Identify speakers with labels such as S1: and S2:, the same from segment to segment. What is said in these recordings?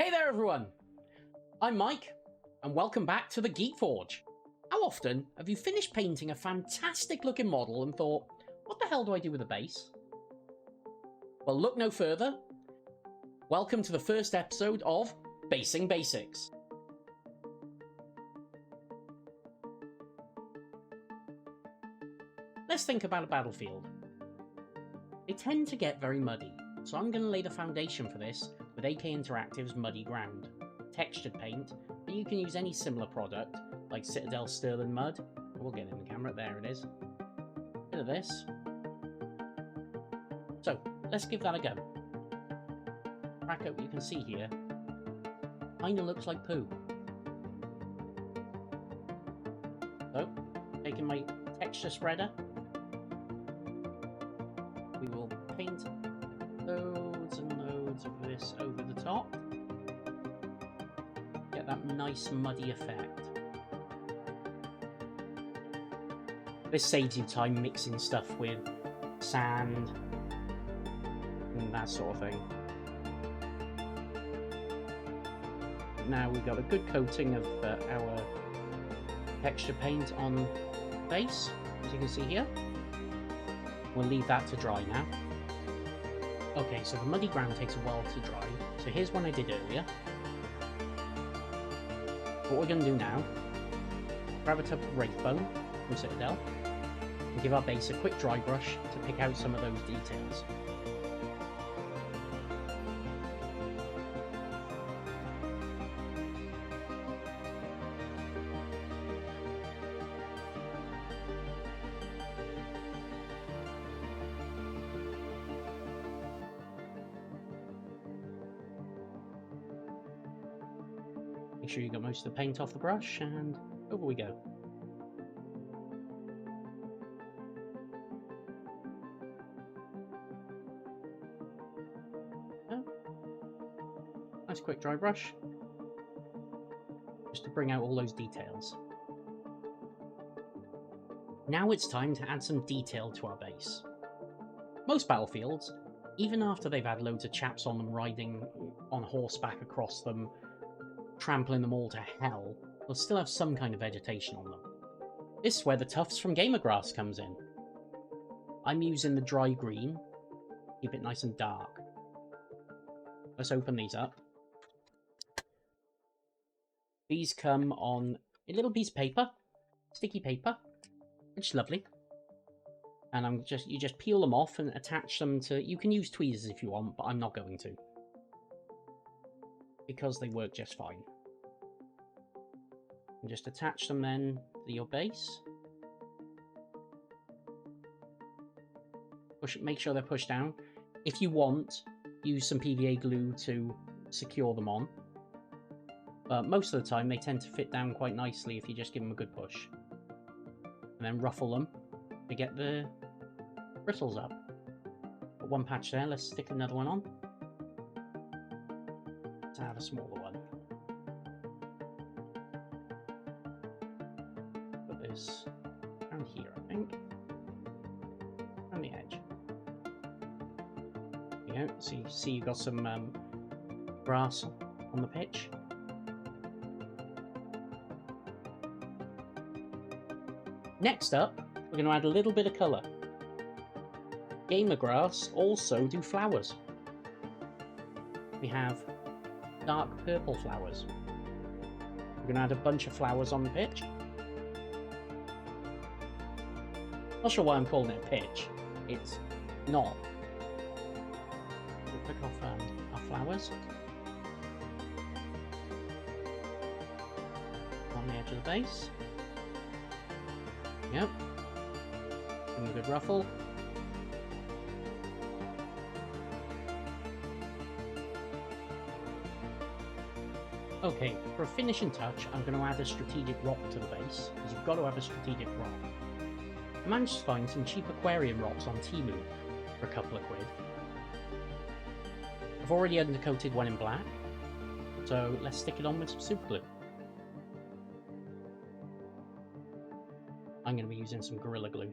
S1: Hey there everyone! I'm Mike, and welcome back to the Geek Forge. How often have you finished painting a fantastic looking model and thought, what the hell do I do with the base? Well, look no further. Welcome to the first episode of Basing Basics. Let's think about a battlefield. They tend to get very muddy, so I'm going to lay the foundation for this with AK Interactive's Muddy Ground. Textured paint, but you can use any similar product, like Citadel Sterling Mud. We'll get in the camera, there it is. Bit of this. So, let's give that a go. Crack up, you can see here, kinda looks like poo. So, taking my texture spreader, we will paint loads and loads of this over the top. Get that nice muddy effect. This saves you time mixing stuff with sand and that sort of thing. Now we've got a good coating of our texture paint on base, as you can see here. We'll leave that to dry now. Okay, so the muddy ground takes a while to dry. So here's one I did earlier. What we're going to do now, grab a tub of Wraithbone from Citadel, and give our base a quick dry brush to pick out some of those details. Make sure you got most of the paint off the brush, and over we go. Oh. Nice quick dry brush, just to bring out all those details. Now it's time to add some detail to our base. Most battlefields, even after they've had loads of chaps on them riding on horseback across them, trampling them all to hell, they'll still have some kind of vegetation on them. This is where the tufts from Gamer Grass comes in. I'm using the dry green, keep it nice and dark. Let's open these up. These come on a little piece of paper, sticky paper, which is lovely. And you just peel them off and attach them to, you can use tweezers if you want, but I'm not going to, because they work just fine. And just attach them then to your base. Make sure they're pushed down. If you want, use some PVA glue to secure them on. But most of the time they tend to fit down quite nicely if you just give them a good push. And then ruffle them to get the bristles up. Got one patch there, let's stick another one on. Let's have a smaller one. Put this around here, I think. On the edge. There you go. So you see you've got some grass on the pitch. Next up, we're going to add a little bit of colour. Gamer Grass also do flowers. We have dark purple flowers. We're going to add a bunch of flowers on the pitch. Not sure why I'm calling it a pitch. It's not. We'll pick off our flowers. On the edge of the base. Yep. Give them a good ruffle. Okay, for a finishing touch, I'm going to add a strategic rock to the base, because you've got to have a strategic rock. I managed to find some cheap aquarium rocks on Temu for a couple of quid. I've already undercoated one in black, so let's stick it on with some super glue. I'm going to be using some Gorilla Glue.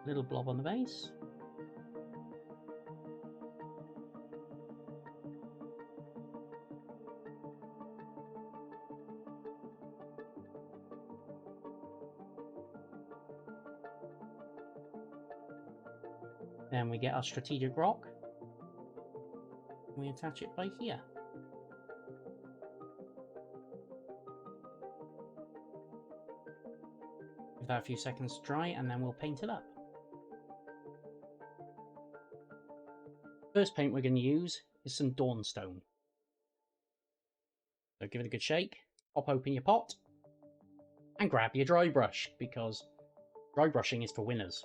S1: Little blob on the base. Then we get our strategic rock. We attach it by here. Give that a few seconds to dry and then we'll paint it up. First paint we're going to use is some Dawnstone. So give it a good shake, pop open your pot, and grab your dry brush, because dry brushing is for winners.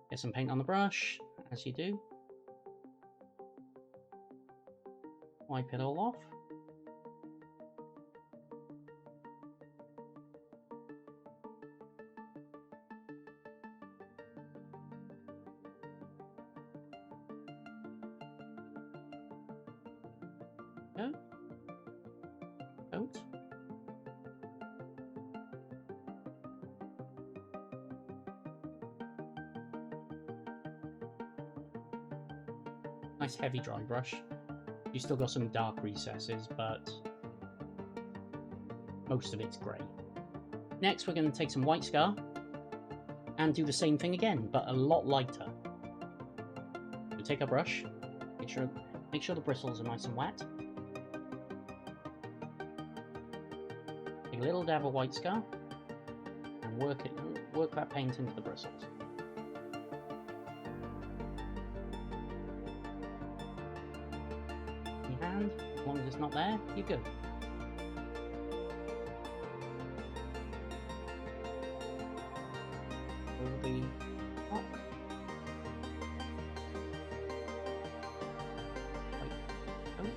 S1: Get some paint on the brush, as you do. Wipe it all off. Go. Coat. Nice heavy dry brush. You still got some dark recesses, but most of it's grey. Next, we're going to take some white scar and do the same thing again, but a lot lighter. So take a brush, make sure the bristles are nice and wet. Take a little dab of white scar and work that paint into the bristles. Hand, as long as it's not there, you're good. Over the top. White coat.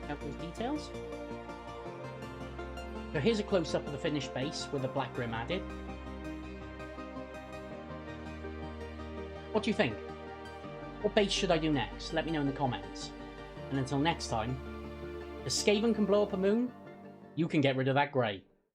S1: Got those details. So here's a close-up of the finished base with a black rim added. What do you think? What base should I do next? Let me know in the comments. And until next time, if Skaven can blow up a moon, you can get rid of that grey.